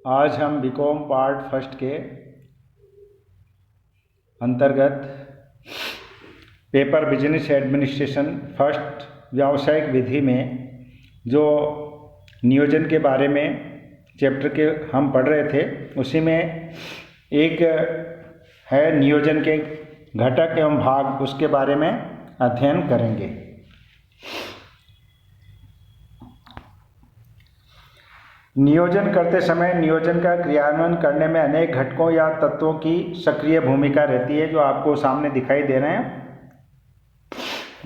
आज हम BCom part first के अंतर्गत पेपर बिजनेस एडमिनिस्ट्रेशन फर्स्ट व्यावसायिक विधि में जो नियोजन के बारे में चैप्टर के हम पढ़ रहे थे, उसी में एक है नियोजन के घटक एवं भाग, उसके बारे में अध्ययन करेंगे। नियोजन करते समय नियोजन का क्रियान्वयन करने में अनेक घटकों या तत्वों की सक्रिय भूमिका रहती है, जो आपको सामने दिखाई दे रहे हैं।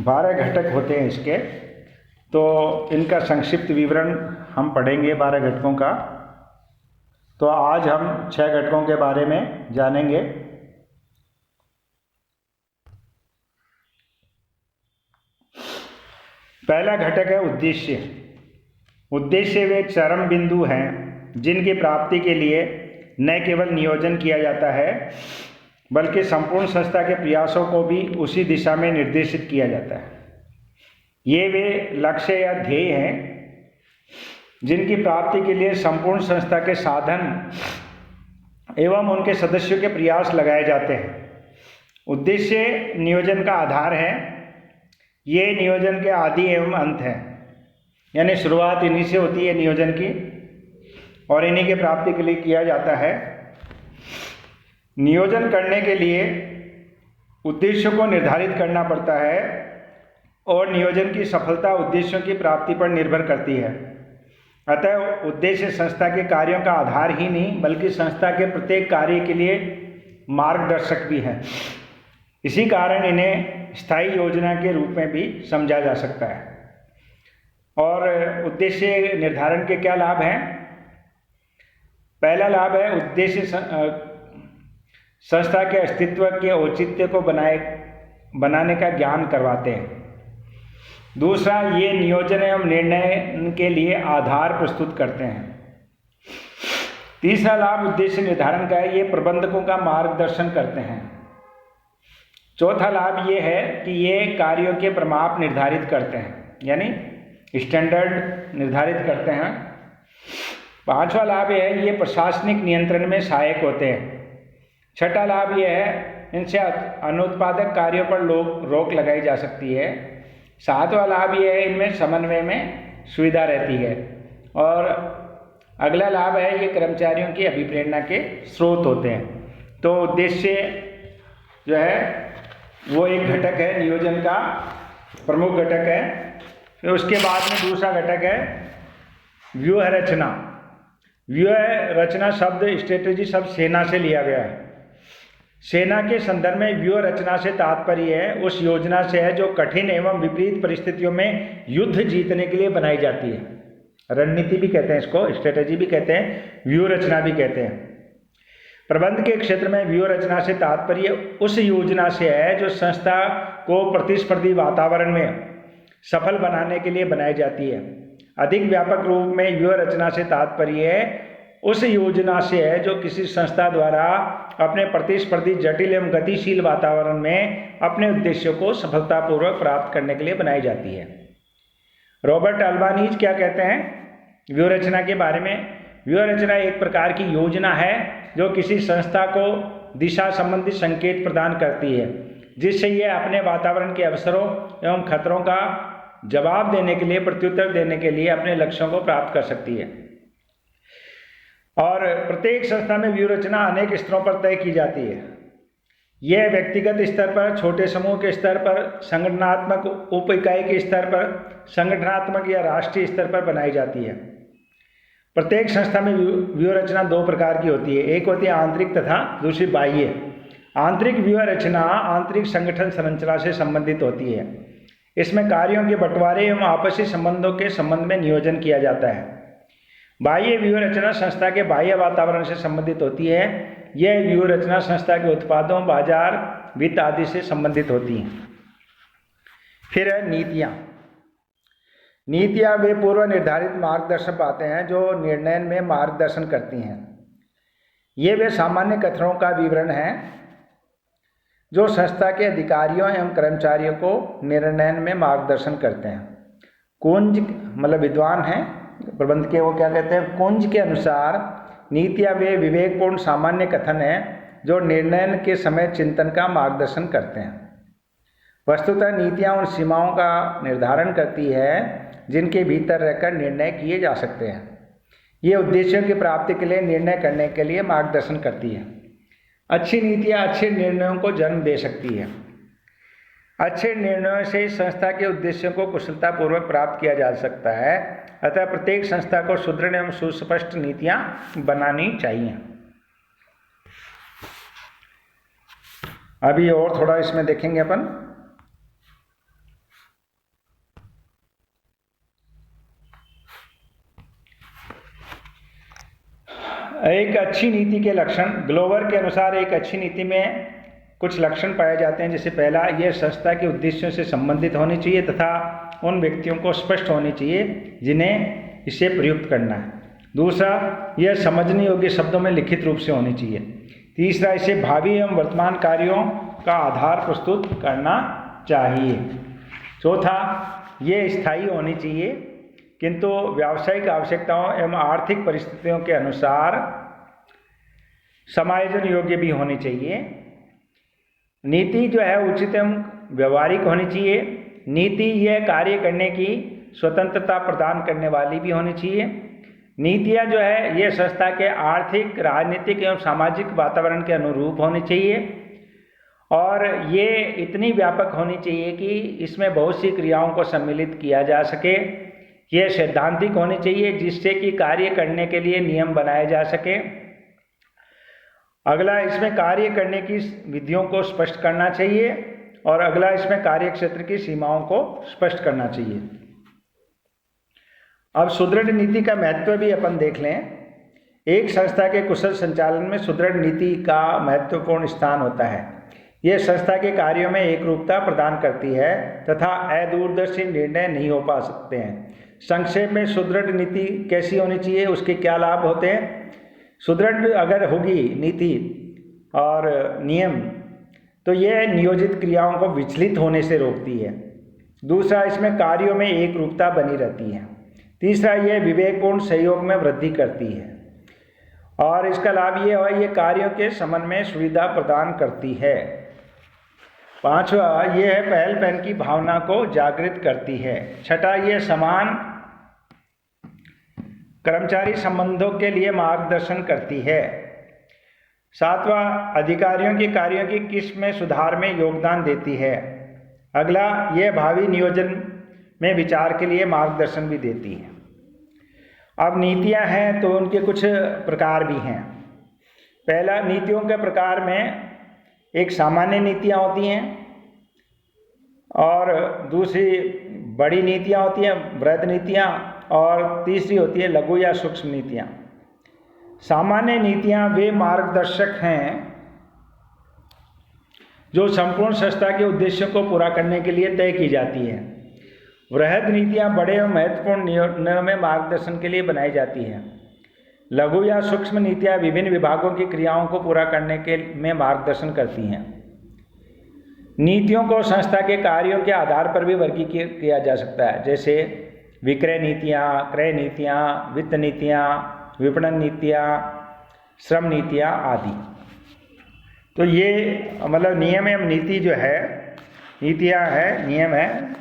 12 घटक होते हैं इसके, तो इनका संक्षिप्त विवरण हम पढ़ेंगे 12 घटकों का। तो आज हम 6 घटकों के बारे में जानेंगे। पहला घटक है उद्देश्य। उद्देश्य वे चरम बिंदु हैं जिनकी प्राप्ति के लिए न केवल नियोजन किया जाता है, बल्कि संपूर्ण संस्था के प्रयासों को भी उसी दिशा में निर्देशित किया जाता है। ये वे लक्ष्य या ध्येय हैं जिनकी प्राप्ति के लिए संपूर्ण संस्था के साधन एवं उनके सदस्यों के प्रयास लगाए जाते हैं। उद्देश्य नियोजन का आधार है। ये नियोजन के आदि एवं अंत है, यानी शुरुआत इन्हीं से होती है नियोजन की, और इन्हीं के प्राप्ति के लिए किया जाता है। नियोजन करने के लिए उद्देश्यों को निर्धारित करना पड़ता है, और नियोजन की सफलता उद्देश्यों की प्राप्ति पर निर्भर करती है। अतः उद्देश्य संस्था के कार्यों का आधार ही नहीं, बल्कि संस्था के प्रत्येक कार्य के लिए मार्गदर्शक भी है। इसी कारण इन्हें स्थायी योजना के रूप में भी समझा जा सकता है। और उद्देश्य निर्धारण के क्या लाभ हैं? पहला लाभ है उद्देश्य संस्था के अस्तित्व के औचित्य को बनाने का ज्ञान करवाते हैं। दूसरा, ये नियोजन एवं निर्णय के लिए आधार प्रस्तुत करते हैं। तीसरा लाभ उद्देश्य निर्धारण का है, ये प्रबंधकों का मार्गदर्शन करते हैं। चौथा लाभ ये है कि ये कार्यों के प्रमाप निर्धारित करते हैं, यानी स्टैंडर्ड निर्धारित करते हैं। पांचवा लाभ यह है, ये प्रशासनिक नियंत्रण में सहायक होते हैं। छठा लाभ यह है, इनसे अनुत्पादक कार्यों पर रोक लगाई जा सकती है। सातवां लाभ यह है, इनमें समन्वय में सुविधा रहती है। और अगला लाभ है, ये कर्मचारियों की अभिप्रेरणा के स्रोत होते हैं। तो उद्देश्य जो है वो एक घटक है, नियोजन का प्रमुख घटक है। फिर उसके बाद में दूसरा घटक है व्यूह रचना। व्यूह रचना शब्द, स्ट्रेटेजी शब्द सेना से लिया गया है। सेना के संदर्भ में व्यूह रचना से तात्पर्य है उस योजना से है जो कठिन एवं विपरीत परिस्थितियों में युद्ध जीतने के लिए बनाई जाती है। रणनीति भी कहते हैं इसको, स्ट्रेटेजी भी कहते हैं, व्यूह रचना भी कहते हैं। प्रबंध के क्षेत्र में व्यूह रचना से तात्पर्य उस योजना से है जो संस्था को प्रतिस्पर्धी वातावरण में सफल बनाने के लिए बनाई जाती है। अधिक व्यापक रूप में व्यूह रचना से तात्पर्य उस योजना से है जो किसी संस्था द्वारा अपने प्रतिस्पर्धी जटिल एवं गतिशील वातावरण में अपने उद्देश्यों को सफलतापूर्वक प्राप्त करने के लिए बनाई जाती है। रॉबर्ट अल्बानीज क्या कहते हैं व्यूह रचना के बारे में? व्यूह रचना एक प्रकार की योजना है जो किसी संस्था को दिशा संबंधी संकेत प्रदान करती है, जिससे यह अपने वातावरण के अवसरों एवं खतरों का जवाब देने के लिए, प्रत्युत्तर देने के लिए अपने लक्ष्यों को प्राप्त कर सकती है। और प्रत्येक संस्था में व्यूह रचना अनेक स्तरों पर तय की जाती है। यह व्यक्तिगत स्तर पर, छोटे समूह के स्तर पर, संगठनात्मक उप इकाई के स्तर पर, संगठनात्मक या राष्ट्रीय स्तर पर बनाई जाती है। प्रत्येक संस्था में व्यूह रचना 2 प्रकार की होती है। एक होती है आंतरिक तथा दूसरी बाह्य। आंतरिक व्यूह रचना आंतरिक संगठन संरचना से संबंधित होती है। इसमें कार्यों के बंटवारे एवं आपसी संबंधों के संबंध में नियोजन किया जाता है। बाह्य व्यूह रचना संस्था के बाह्य वातावरण से संबंधित होती है। यह व्यूह रचना संस्था के उत्पादों, बाजार, वित्त आदि से संबंधित होती है। फिर है नीतियाँ। नीतियाँ वे पूर्व निर्धारित मार्गदर्शन पाते हैं जो निर्णय में मार्गदर्शन करती हैं। ये वे सामान्य कथनों का विवरण है जो संस्था के अधिकारियों एवं कर्मचारियों को निर्णय में मार्गदर्शन करते हैं। कुंज मतलब विद्वान हैं प्रबंध के, वो क्या कहते हैं, कुंज के अनुसार नीतियाँ वे विवेकपूर्ण सामान्य कथन हैं जो निर्णय के समय चिंतन का मार्गदर्शन करते हैं। वस्तुतः नीतियाँ उन सीमाओं का निर्धारण करती है जिनके भीतर रहकर निर्णय किए जा सकते हैं। ये उद्देश्यों की प्राप्ति के लिए निर्णय करने के लिए मार्गदर्शन करती है। अच्छी नीतियाँ अच्छे निर्णयों को जन्म दे सकती है। अच्छे निर्णयों से संस्था के उद्देश्यों को कुशलतापूर्वक प्राप्त किया जा सकता है। अतः प्रत्येक संस्था को सुदृढ़ एवं सुस्पष्ट नीतियाँ बनानी चाहिए। अभी और थोड़ा इसमें देखेंगे अपन। एक अच्छी नीति के लक्षण। ग्लोवर के अनुसार एक अच्छी नीति में कुछ लक्षण पाए जाते हैं। जैसे पहला, यह संस्था के उद्देश्यों से संबंधित होनी चाहिए तथा उन व्यक्तियों को स्पष्ट होनी चाहिए जिन्हें इसे प्रयुक्त करना है। दूसरा, यह समझने योग्य शब्दों में लिखित रूप से होनी चाहिए। तीसरा, इसे भावी एवं वर्तमान कार्यों का आधार प्रस्तुत करना चाहिए। चौथा, ये स्थायी होनी चाहिए किंतु व्यावसायिक आवश्यकताओं एवं आर्थिक परिस्थितियों के अनुसार समायोजन योग्य भी होनी चाहिए। नीति जो है उचित एवं व्यवहारिक होनी चाहिए। नीति यह कार्य करने की स्वतंत्रता प्रदान करने वाली भी होनी चाहिए। नीतियाँ जो है ये संस्था के आर्थिक, राजनीतिक एवं सामाजिक वातावरण के अनुरूप होनी चाहिए और ये इतनी व्यापक होनी चाहिए कि इसमें बहुत सी क्रियाओं को सम्मिलित किया जा सके। ये सैद्धांतिक होनी चाहिए जिससे कि कार्य करने के लिए नियम बनाए जा सके। अगला, इसमें कार्य करने की विधियों को स्पष्ट करना चाहिए और अगला, इसमें कार्य क्षेत्र की सीमाओं को स्पष्ट करना चाहिए। अब सुदृढ़ नीति का महत्व भी अपन देख लें। एक संस्था के कुशल संचालन में सुदृढ़ नीति का महत्वपूर्ण स्थान होता है। यह संस्था के कार्यों में एकरूपता प्रदान करती है तथा अदूरदर्शी निर्णय नहीं हो पा सकते हैं। संक्षेप में सुदृढ़ नीति कैसी होनी चाहिए, उसके क्या लाभ होते हैं। सुदृढ़ अगर होगी नीति और नियम तो यह नियोजित क्रियाओं को विचलित होने से रोकती है। दूसरा, इसमें कार्यों में एक रूपता बनी रहती है। तीसरा, यह विवेकपूर्ण सहयोग में वृद्धि करती है और इसका लाभ ये है, ये कार्यों के समन्वय में सुविधा प्रदान करती है। पांचवा, यह है पहलपन की भावना को जागृत करती है। छठा, यह समान कर्मचारी संबंधों के लिए मार्गदर्शन करती है। सातवां, अधिकारियों के कार्यों की किस्म में सुधार में योगदान देती है। अगला, यह भावी नियोजन में विचार के लिए मार्गदर्शन भी देती है। अब नीतियां हैं तो उनके कुछ प्रकार भी हैं। पहला, नीतियों के प्रकार में एक सामान्य नीतियां होती हैं और दूसरी बड़ी नीतियां होती हैं, बृहद नीतियां, और तीसरी होती है लघु या सूक्ष्म नीतियां। सामान्य नीतियां वे मार्गदर्शक हैं जो संपूर्ण संस्था के उद्देश्यों को पूरा करने के लिए तय की जाती है। बृहद नीतियां बड़े और महत्वपूर्ण निर्णयों में मार्गदर्शन के लिए बनाई जाती हैं। लघु या सूक्ष्म नीतियां विभिन्न विभागों की क्रियाओं को पूरा करने के में मार्गदर्शन करती हैं। नीतियों को संस्था के कार्यों के आधार पर भी वर्गीकृत किया जा सकता है, जैसे विक्रय नीतियाँ, क्रय नीतियाँ, वित्त नीतियाँ, विपणन नीतियाँ, श्रम नीतियाँ आदि। तो ये मतलब नियम एवं नीति जो है, नीतियाँ है, नियम है।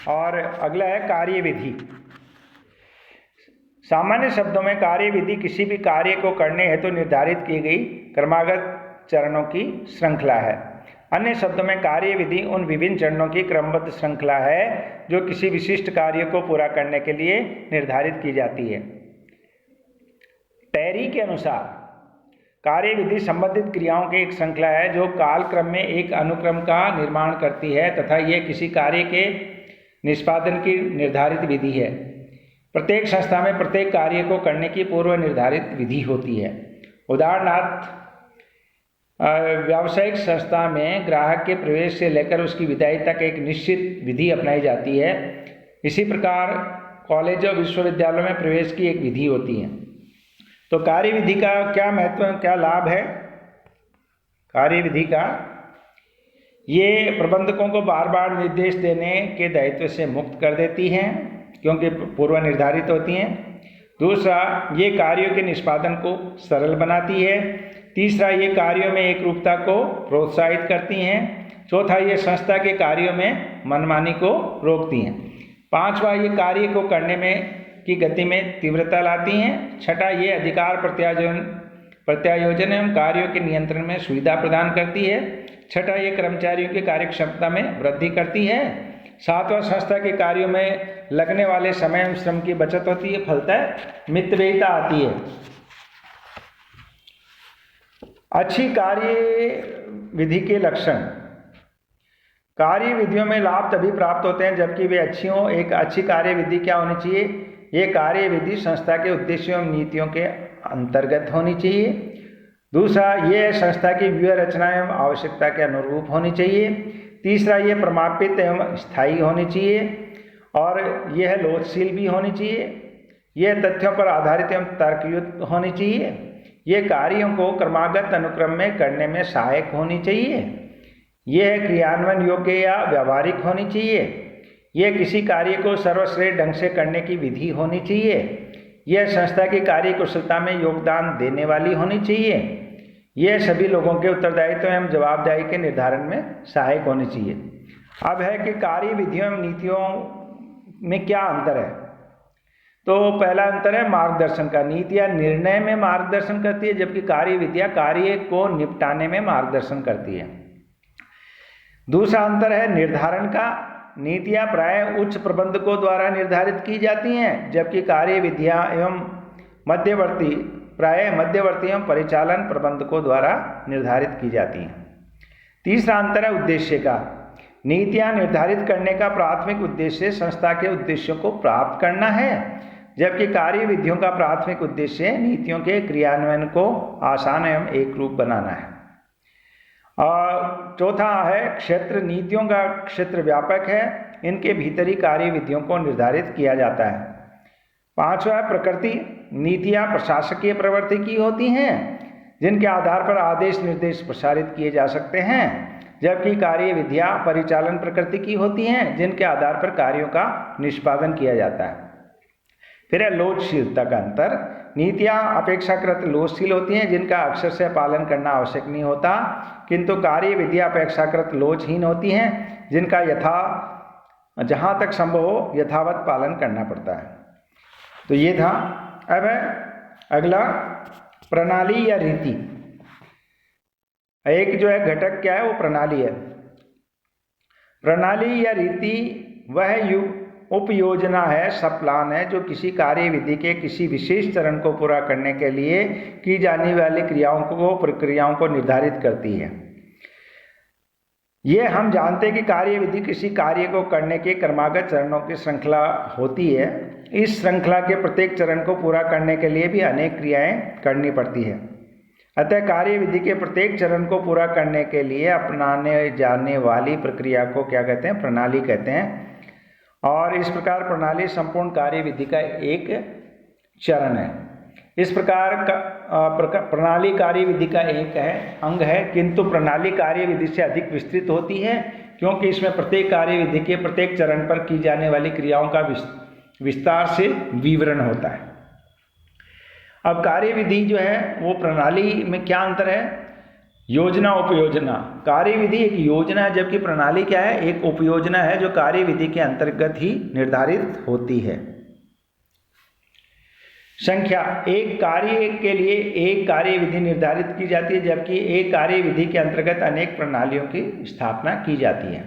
और अगला है कार्यविधि। सामान्य शब्दों में कार्यविधि किसी भी कार्य को करने हेतु निर्धारित की गई क्रमागत चरणों की श्रृंखला है। अन्य शब्दों में कार्यविधि उन विभिन्न चरणों की क्रमबद्ध श्रृंखला है जो किसी विशिष्ट कार्य को पूरा करने के लिए निर्धारित की जाती है। टेरी के अनुसार कार्यविधि संबंधित क्रियाओं की एक श्रृंखला है जो कालक्रम में एक अनुक्रम का निर्माण करती है तथा यह किसी कार्य के निष्पादन की निर्धारित विधि है। प्रत्येक संस्था में प्रत्येक कार्य को करने की पूर्व निर्धारित विधि होती है। उदाहरणार्थ, व्यावसायिक संस्था में ग्राहक के प्रवेश से लेकर उसकी विदाई तक एक निश्चित विधि अपनाई जाती है। इसी प्रकार कॉलेज और विश्वविद्यालयों में प्रवेश की एक विधि होती है। तो कार्यविधि का क्या महत्व, क्या लाभ है कार्यविधि का? ये प्रबंधकों को बार बार निर्देश देने के दायित्व से मुक्त कर देती हैं क्योंकि पूर्व निर्धारित होती हैं। दूसरा, ये कार्यों के निष्पादन को सरल बनाती है। तीसरा, ये कार्यों में एकरूपता को प्रोत्साहित करती हैं। चौथा, ये संस्था के कार्यों में मनमानी को रोकती हैं। पांचवा, ये कार्य को करने में की गति में तीव्रता लाती हैं। छठा, ये अधिकार प्रत्यायोजन एवं कार्यों के नियंत्रण में सुविधा प्रदान करती है। छठा, ये कर्मचारियों की कार्यक्षमता में वृद्धि करती है। सातवां, संस्था के कार्यों में लगने वाले समय एवं श्रम की बचत होती है। फलतः मितव्ययिता आती है। अच्छी कार्य विधि के लक्षण। कार्य विधियों में लाभ तभी प्राप्त होते हैं जबकि वे अच्छी हों। एक अच्छी कार्य विधि क्या होनी चाहिए? ये कार्य विधि संस्था के उद्देश्यों एवं नीतियों के अंतर्गत होनी चाहिए। दूसरा, ये संस्था की व्यूह रचना एवं आवश्यकता के अनुरूप होनी चाहिए। तीसरा, ये प्रमापित एवं स्थायी होनी चाहिए और यह लोचशील भी होनी चाहिए। यह तथ्यों पर आधारित एवं तर्कयुक्त होनी चाहिए। ये कार्यों को क्रमागत अनुक्रम में करने में सहायक होनी चाहिए। यह क्रियान्वयन योग्य या व्यावहारिक होनी चाहिए। यह किसी कार्य को सर्वश्रेष्ठ ढंग से करने की विधि होनी चाहिए। यह संस्था की कार्य कुशलता में योगदान देने वाली होनी चाहिए। यह सभी लोगों के उत्तरदायित्व एवं जवाबदेही के निर्धारण में सहायक होनी चाहिए। अब है कि कार्य विधियों एवं नीतियों में क्या अंतर है। तो पहला अंतर है मार्गदर्शन का। नीतियाँ निर्णय में मार्गदर्शन करती है जबकि कार्य विधियाँ कार्य को निपटाने में मार्गदर्शन करती है। दूसरा अंतर है निर्धारण का। नीतियाँ प्रायः उच्च प्रबंधकों द्वारा निर्धारित की जाती हैं जबकि कार्य विधियाँ एवं प्रायः मध्यवर्ती एवं परिचालन प्रबंधकों द्वारा निर्धारित की जाती हैं। तीसरा अंतर है उद्देश्य का। नीतियाँ निर्धारित करने का प्राथमिक उद्देश्य संस्था के उद्देश्यों को प्राप्त करना है जबकि कार्य विधियों का प्राथमिक उद्देश्य नीतियों के क्रियान्वयन को आसान एवं एकरूप बनाना है। और चौथा है क्षेत्र। नीतियों का क्षेत्र व्यापक है, इनके भीतर ही कार्य विधियों को निर्धारित किया जाता है। पांचवा है प्रकृति। नीतियाँ प्रशासकीय प्रवृत्ति की होती हैं जिनके आधार पर आदेश निर्देश प्रसारित किए जा सकते हैं जबकि कार्य विधियाँ परिचालन प्रकृति की होती हैं जिनके आधार पर कार्यों का निष्पादन किया जाता है। फिर है लोचशीलता का अंतर। नीतियाँ अपेक्षाकृत लोचशील होती हैं जिनका अक्षर से पालन करना आवश्यक नहीं होता, किंतु कार्य विधियाँ अपेक्षाकृत लोचहीन होती हैं जिनका जहाँ तक संभव हो यथावत पालन करना पड़ता है। तो ये था। अब है अगला प्रणाली या रीति। एक जो है घटक क्या है वो प्रणाली है। प्रणाली या रीति वह उपयोजना है, सब प्लान है जो किसी कार्य विधि के किसी विशेष चरण को पूरा करने के लिए की जाने वाली प्रक्रियाओं को निर्धारित करती है। ये हम जानते हैं कि कार्य विधि किसी कार्य को करने के क्रमागत चरणों की श्रृंखला होती है। इस श्रृंखला के प्रत्येक चरण को पूरा करने के लिए भी अनेक क्रियाएं करनी पड़ती है। अतः कार्य विधि के प्रत्येक चरण को पूरा करने के लिए अपनाने जाने वाली प्रक्रिया को क्या कहते हैं? प्रणाली कहते हैं। और इस प्रकार प्रणाली संपूर्ण कार्य विधि का एक चरण है। इस प्रकार प्रणाली कार्य विधि का एक अंग है, किंतु प्रणाली कार्य विधि से अधिक विस्तृत होती है क्योंकि इसमें प्रत्येक कार्य विधि के प्रत्येक चरण पर की जाने वाली क्रियाओं का विस्तार से विवरण होता है। अब कार्य विधि जो है वो प्रणाली में क्या अंतर है? योजना उपयोजना। कार्य विधि एक योजना है जबकि प्रणाली क्या है? एक उपयोजना है जो कार्य विधि के अंतर्गत ही निर्धारित होती है। संख्या। एक कार्य के लिए एक कार्य विधि निर्धारित की जाती है जबकि एक कार्य विधि के अंतर्गत अनेक प्रणालियों की स्थापना की जाती है।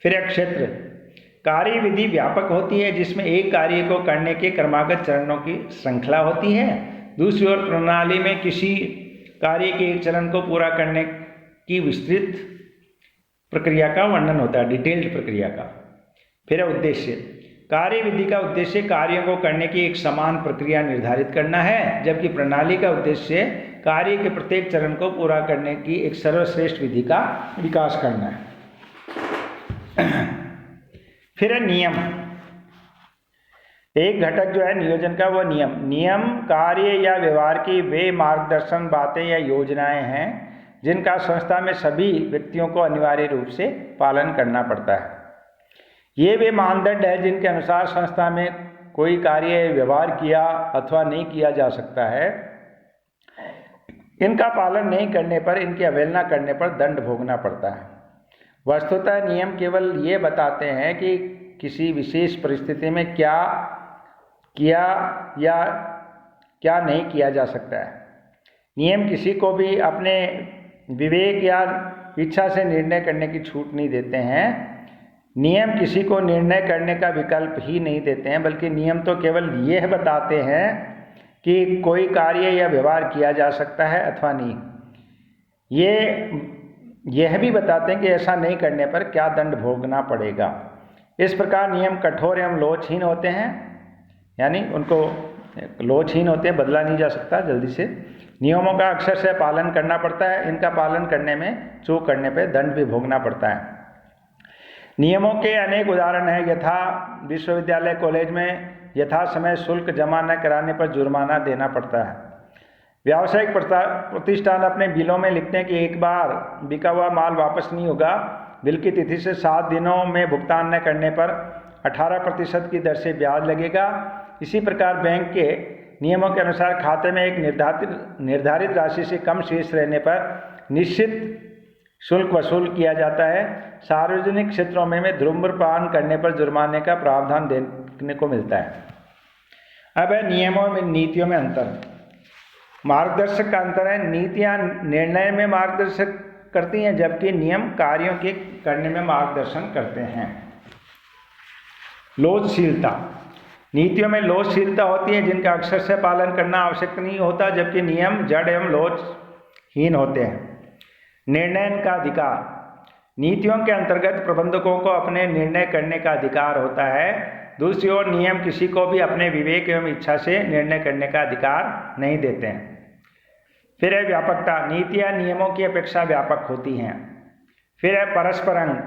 फिर एक क्षेत्र। कार्य विधि व्यापक होती है जिसमें एक कार्य को करने के क्रमागत चरणों की श्रृंखला होती है। दूसरी ओर प्रणाली में किसी कार्य के एक चरण को पूरा करने की विस्तृत प्रक्रिया का वर्णन होता है, डिटेल्ड प्रक्रिया का। फिर है उद्देश्य। कार्य विधि का उद्देश्य कार्यों को करने की एक समान प्रक्रिया निर्धारित करना है जबकि प्रणाली का उद्देश्य कार्य के प्रत्येक चरण को पूरा करने की एक सर्वश्रेष्ठ विधि का विकास करना है। फिर है नियम। एक घटक जो है नियोजन का वो नियम कार्य या व्यवहार की वे मार्गदर्शन बातें या योजनाएं हैं जिनका संस्था में सभी व्यक्तियों को अनिवार्य रूप से पालन करना पड़ता है। ये वे मानदंड है जिनके अनुसार संस्था में कोई कार्य व्यवहार किया अथवा नहीं किया जा सकता है, इनका पालन नहीं करने पर, इनकी अवहेलना करने पर दंड भोगना पड़ता है। वस्तुतः नियम केवल ये बताते हैं कि किसी विशेष परिस्थिति में क्या किया या क्या नहीं किया जा सकता है। नियम किसी को भी अपने विवेक या इच्छा से निर्णय करने की छूट नहीं देते हैं। नियम किसी को निर्णय करने का विकल्प ही नहीं देते हैं, बल्कि नियम तो केवल यह बताते हैं कि कोई कार्य या व्यवहार किया जा सकता है अथवा नहीं। यह भी बताते हैं कि ऐसा नहीं करने पर क्या दंड भोगना पड़ेगा। इस प्रकार नियम कठोर एवं लोचहीन होते हैं, यानी उनको लोचहीन होते हैं, बदला नहीं जा सकता जल्दी से। नियमों का अक्षर से पालन करना पड़ता है, इनका पालन करने में चूक करने पर दंड भी भोगना पड़ता है। नियमों के अनेक उदाहरण हैं, यथा विश्वविद्यालय कॉलेज में यथा समय शुल्क जमा न कराने पर जुर्माना देना पड़ता है। व्यावसायिक प्रतिष्ठान अपने बिलों में लिखते हैं कि एक बार बिका हुआ माल वापस नहीं होगा, बिल की तिथि से 7 दिनों में भुगतान न करने पर 18% की दर से ब्याज लगेगा। इसी प्रकार बैंक के नियमों के अनुसार खाते में एक निर्धारित राशि से कम शेष रहने पर निश्चित शुल्क वसूल किया जाता है। सार्वजनिक क्षेत्रों में धूम्रपान करने पर जुर्माने का प्रावधान देखने को मिलता है। अब है नियमों में नीतियों में अंतर। मार्गदर्शक का अंतर है, नीतियां निर्णय में मार्गदर्शक करती हैं, जबकि नियम कार्यों के करने में मार्गदर्शन करते हैं। लोचशीलता, नीतियों में लोचशीलता होती है जिनका अक्षर से पालन करना आवश्यक नहीं होता, जबकि नियम जड़ एवं लोचहीन होते हैं। निर्णय का अधिकार, नीतियों के अंतर्गत प्रबंधकों को अपने निर्णय करने का अधिकार होता है। दूसरी ओर नियम किसी को भी अपने विवेक एवं इच्छा से निर्णय करने का अधिकार नहीं देते हैं। फिर है व्यापकता, नीतियां नियमों की अपेक्षा व्यापक होती हैं। फिर है परस्पर अंग,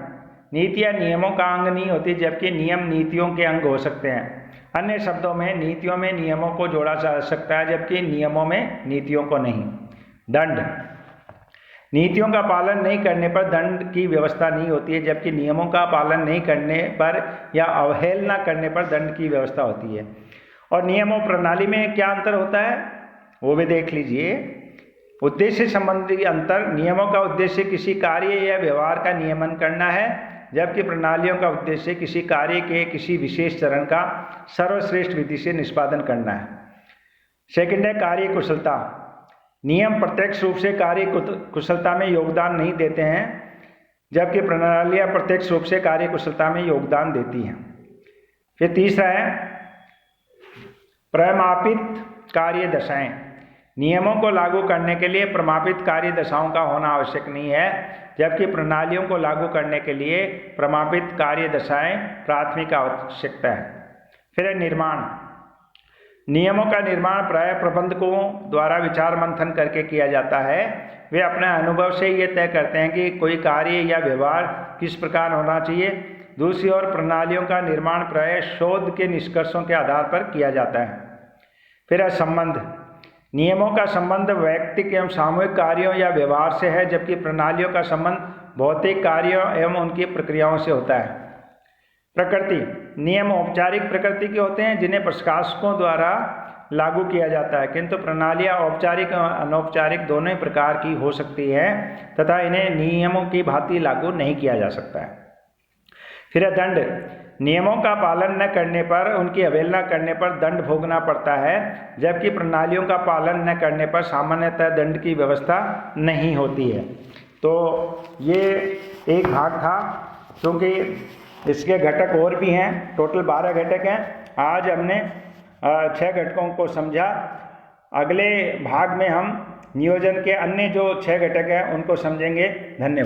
नीतियां नियमों का अंग नहीं होती, जबकि नियम नीतियों के अंग हो सकते हैं। अन्य शब्दों में नीतियों में नियमों को जोड़ा जा सकता है, जबकि नियमों में नीतियों को नहीं। दंड, नीतियों का पालन नहीं करने पर दंड की व्यवस्था नहीं होती है, जबकि नियमों का पालन नहीं करने पर या अवहेलना करने पर दंड की व्यवस्था होती है। और नियमों प्रणाली में क्या अंतर होता है वो भी देख लीजिए। उद्देश्य संबंधी अंतर, नियमों का उद्देश्य किसी कार्य या व्यवहार का नियमन करना है, जबकि प्रणालियों का उद्देश्य किसी कार्य के किसी विशेष चरण का सर्वश्रेष्ठ विधि से निष्पादन करना है। सेकंड है कार्य कुशलता, नियम प्रत्यक्ष रूप से कार्य कुशलता में योगदान नहीं देते हैं, जबकि प्रणालियाँ प्रत्यक्ष रूप से कार्य कुशलता में योगदान देती हैं। फिर तीसरा है प्रमापित कार्य दशाएं, नियमों को लागू करने के लिए प्रमापित कार्य दशाओं का होना आवश्यक नहीं है, जबकि प्रणालियों को लागू करने के लिए प्रमापित कार्य दशाएं प्राथमिक आवश्यकता है। फिर है निर्माण, नियमों का निर्माण प्राय प्रबंधकों द्वारा विचार मंथन करके किया जाता है। वे अपने अनुभव से ये तय करते हैं कि कोई कार्य या व्यवहार किस प्रकार होना चाहिए। दूसरी ओर प्रणालियों का निर्माण प्राय शोध के निष्कर्षों के आधार पर किया जाता है। फिर है संबंध, नियमों का संबंध वैयक्तिक एवं सामूहिक कार्यों या व्यवहार से है, जबकि प्रणालियों का संबंध भौतिक कार्यों एवं उनकी प्रक्रियाओं से होता है। प्रकृति, नियम औपचारिक प्रकृति के होते हैं जिन्हें प्रशासकों द्वारा लागू किया जाता है, किंतु प्रणालियाँ औपचारिक और अनौपचारिक दोनों ही प्रकार की हो सकती है तथा इन्हें नियमों की भांति लागू नहीं किया जा सकता है। फिर है दंड, नियमों का पालन न करने पर, उनकी अवहेलना करने पर दंड भोगना पड़ता है, जबकि प्रणालियों का पालन न करने पर सामान्यतः दंड की व्यवस्था नहीं होती है। तो ये एक भाग था, क्योंकि इसके घटक और भी हैं, टोटल 12 घटक हैं। आज हमने 6 घटकों को समझा। अगले भाग में हम नियोजन के अन्य जो 6 घटक हैं उनको समझेंगे। धन्यवाद।